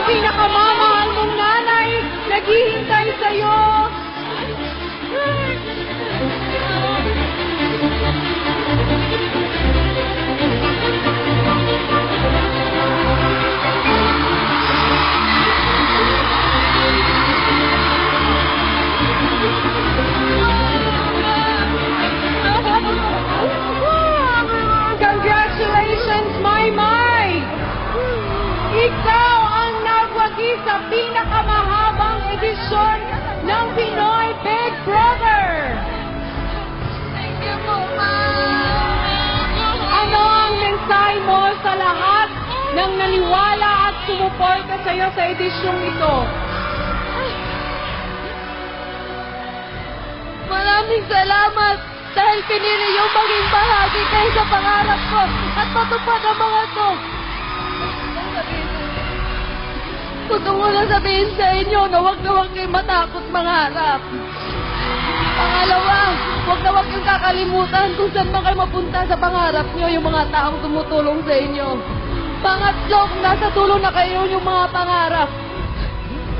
pinakamamahal mong nanay naghihintay sa'yo. Congratulations, Maymay! Ikaw ang nagwagi sa pinakamahabang edisyon ng Pinoy Big Brother! Thank you po, Ma! Ano ang mensahe mo sa lahat ng naniwala at sumuporta sa iyo sa edisyong ito? Maraming salamat dahil pinili yung maging bahagi kayo sa pangarap ko at matupad ang mga to. Gusto ko na sabihin sa inyo na huwag kayo matakot mangarap. Pangalawa, huwag kayong kakalimutan kung saan man kayo mapunta sa pangarap nyo yung mga taong tumutulong sa inyo. Pangatlo, kung nasa dulo na kayo yung mga pangarap.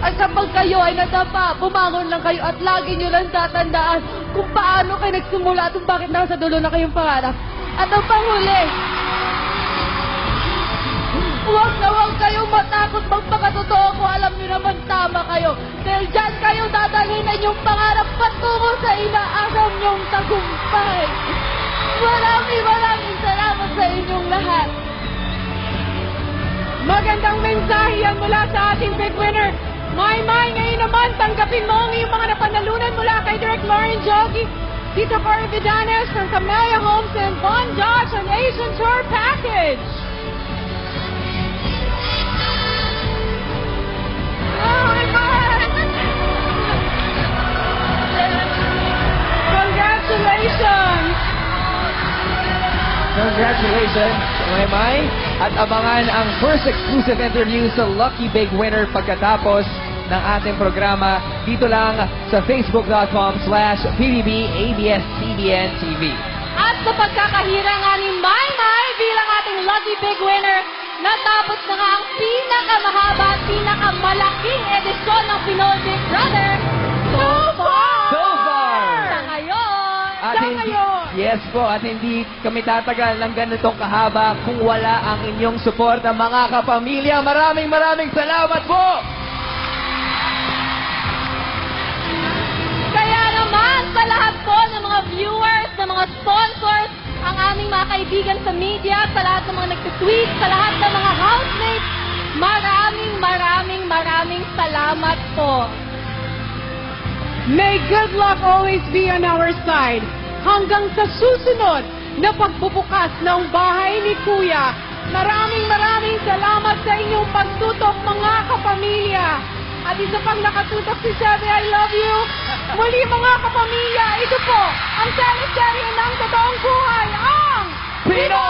At kapag kayo ay nadapa, bumangon lang kayo at lagi nyo lang tatandaan kung paano kayo nagsimula at kung bakit nasa dulo na kayong pangarap. At ang panghuli, huwag kayong matakot magpakatotoo kung alam nyo naman tama kayo. Dahil dyan kayo dadalhin ang inyong pangarap patungo sa inaasam nyong tagumpay. Maraming salamat sa inyong lahat. Magandang mensahe yan mula sa ating big winner. Maymay, ngayon naman, tanggapin mo ang iyong mga napanalunan mula kay Direk Lauren Jogi, Tito Cory Vidanes ng Camellia Homes and Von Dodge on Asian Tour Package. Oh my God! Congratulations! Congratulations, Maymay. At abangan ang first exclusive interview sa Lucky Big Winner pagkatapos ng ating programa dito lang sa facebook.com/PBB-ABS-CBN-TV. At sa pagkakahira nga ni Maymay bilang ating Lucky Big Winner, natapos na nga ang pinakamahaba at pinakamalaking edisyon ng Pinoy Big Brother so far! So far! Sa ngayon! At yes po, at hindi kami tatagal ng ganitong kahaba kung wala ang inyong suporta, mga kapamilya. Maraming salamat po! Kaya naman sa lahat po ng mga viewers, ng mga sponsors, ang aming mga kaibigan sa media, sa lahat ng mga nag-tweet, sa lahat ng mga housemates, maraming salamat po. May good luck always be on our side. Hanggang sa susunod na pagbubukas ng bahay ni Kuya. Maraming salamat sa inyong pagtutok, mga kapamilya. At isa pang nakatutok si Chevy, I love you. Muli, mga kapamilya, ito po ang teleserye ng totoong buhay, ang Pinoy